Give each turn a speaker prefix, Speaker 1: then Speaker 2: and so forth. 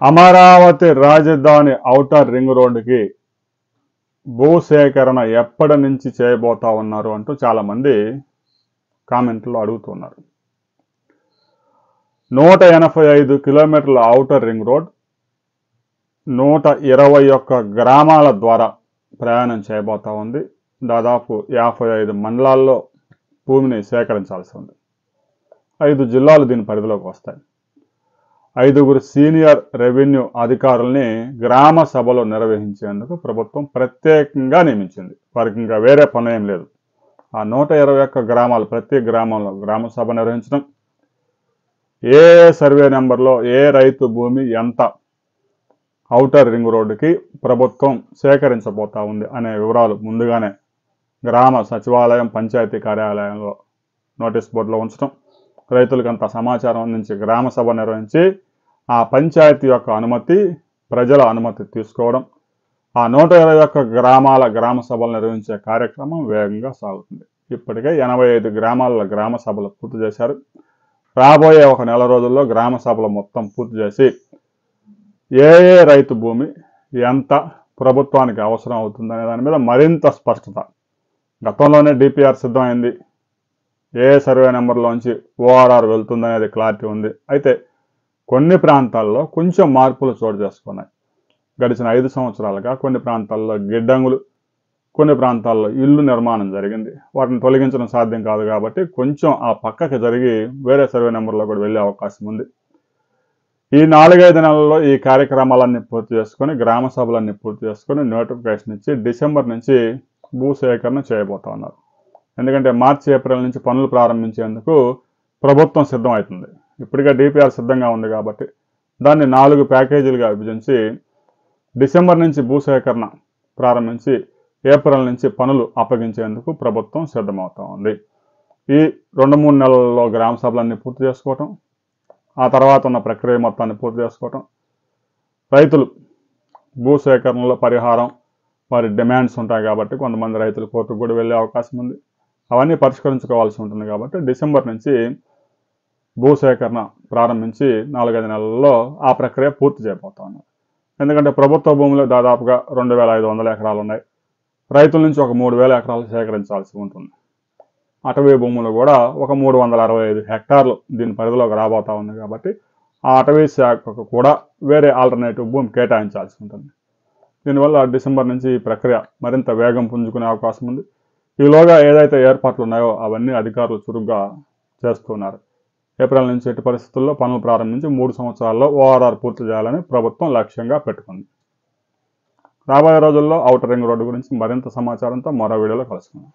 Speaker 1: అమరావతి రాజధాని outer ring రోడ్డుకి భూసేకరణ ఎప్పటి నుంచి చేయబోతా ఉన్నారు అంటూ చాలామంది కామెంట్లో అడుగుతున్నారు. 185 కిలోమీటర్ల ఔటర్ రింగ్ రోడ్ 121 గ్రామాల ద్వారా ప్రయాణం చేయబోతా ఉంది. దాదాపు 55 మండలాల్లో భూమిని సేకరించాల్సి ఉంది. 5 జిల్లాలు దీని పరిధిలోకి వస్తాయి. 5 సీనియర్ రెవెన్యూ అధికారుల్ని గ్రామ సభలు నిర్వహించేందుకు ప్రభుత్వం ప్రత్యేకంగా నియమించింది. వారికి ఇంకా వేరే పని ఏం లేదు. ఆ 121 గ్రామాలు, ప్రతి గ్రామంలో గ్రామ సభ నిర్వహించడం, ఏ సర్వే నెంబర్లో ఏ రైతు భూమి ఎంత ఔటర్ రింగ్ రోడ్డుకి ప్రభుత్వం సేకరించబోతా ఉంది అనే వివరాలు ముందుగానే గ్రామ సచివాలయం, పంచాయతీ కార్యాలయంలో నోటీస్ బోర్డులో ఉంచడం, రైతులకు అంత సమాచారం అందించి గ్రామ సభ నిర్వహించి ఆ పంచాయతీ యొక్క అనుమతి, ప్రజల అనుమతి తీసుకోవడం, ఆ 121 గ్రామాల గ్రామ సభలు నిర్వహించే కార్యక్రమం వేగంగా సాగుతుంది. ఇప్పటికే 85 గ్రామాల గ్రామ సభలు పూర్తి చేశారు. రాబోయే 1 నెల రోజుల్లో గ్రామ సభలు మొత్తం పూర్తి చేసి ఏ రైతు భూమి ఎంత ప్రభుత్వానికి అవసరం అవుతుందనే దాని మీద మరింత స్పష్టత. గతంలోనే డిపిఆర్ సిద్ధమైంది. ఏ సర్వే నెంబర్లోంచి ఓఆర్ఆర్ వెళ్తుందనేది క్లారిటీ ఉంది. అయితే కొన్ని ప్రాంతాల్లో కొంచెం మార్పులు చోటు చేసుకున్నాయి. గడిచిన 5 సంవత్సరాలుగా కొన్ని ప్రాంతాల్లో గిడ్డంగులు, కొన్ని ప్రాంతాల్లో ఇల్లు నిర్మాణం జరిగింది. వాటిని తొలగించడం సాధ్యం కాదు కాబట్టి కొంచెం ఆ పక్కకి జరిగి వేరే సర్వే నెంబర్లో కూడా వెళ్ళే అవకాశం ఉంది. ఈ 4-5 నెలల్లో ఈ కార్యక్రమాలన్నీ పూర్తి చేసుకొని, గ్రామ సభలన్నీ పూర్తి చేసుకొని నోటిఫికేషన్ ఇచ్చి డిసెంబర్ నుంచి భూసేకరణ చేయబోతా ఉన్నారు. ఎందుకంటే మార్చి, ఏప్రిల్ నుంచి పనులు ప్రారంభించేందుకు ప్రభుత్వం సిద్ధమవుతుంది. ఇప్పటికే డిపిఆర్ సిద్ధంగా ఉంది కాబట్టి దాన్ని 4 ప్యాకేజీలుగా విభజించి డిసెంబర్ నుంచి భూసేకరణ ప్రారంభించి ఏప్రిల్ నుంచి పనులు అప్పగించేందుకు ప్రభుత్వం సిద్ధమవుతా ఉంది. ఈ 2-3 నెలల్లో గ్రామ సభలన్నీ పూర్తి చేసుకోవటం, ఆ తర్వాత ఉన్న ప్రక్రియ మొత్తాన్ని పూర్తి చేసుకోవటం, రైతులు భూసేకరణలో పరిహారం, వారి డిమాండ్స్ ఉంటాయి కాబట్టి కొంతమంది రైతులు కోర్టుకు కూడా వెళ్ళే అవకాశం ఉంది. అవన్నీ పరిష్కరించుకోవాల్సి ఉంటుంది కాబట్టి డిసెంబర్ నుంచి భూసేకరణ ప్రారంభించి 4-5 నెలల్లో ఆ ప్రక్రియ పూర్తి చేయబోతా ఉన్నారు. ఎందుకంటే ప్రభుత్వ భూములు దాదాపుగా 2500 ఎకరాలు ఉన్నాయి. రైతుల నుంచి ఒక 3000 ఎకరాలు సేకరించాల్సి ఉంటుంది. అటవీ భూములు కూడా ఒక 365 హెక్టార్లు దీని పరిధిలోకి రాబోతా ఉంది కాబట్టి ఆ అటవీ శాఖకు కూడా వేరే ఆల్టర్నేటివ్ భూమి కేటాయించాల్సి ఉంటుంది. దీనివల్ల డిసెంబర్ నుంచి ఈ ప్రక్రియ మరింత వేగం పుంజుకునే అవకాశం ఉంది. ఈలోగా ఏదైతే ఏర్పాట్లు ఉన్నాయో అవన్నీ అధికారులు చురుగ్గా చేస్తున్నారు. ఏప్రిల్ నుంచి ఎట్టి పరిస్థితుల్లో పనులు ప్రారంభించి 3 సంవత్సరాల్లో ఓఆర్ఆర్ పూర్తి చేయాలని ప్రభుత్వం లక్ష్యంగా పెట్టుకుంది. రాబోయే రోజుల్లో ఔటర్ రింగ్ రోడ్డు గురించి మరింత సమాచారంతో మరో వీడియోలో కలుసుకుందాం.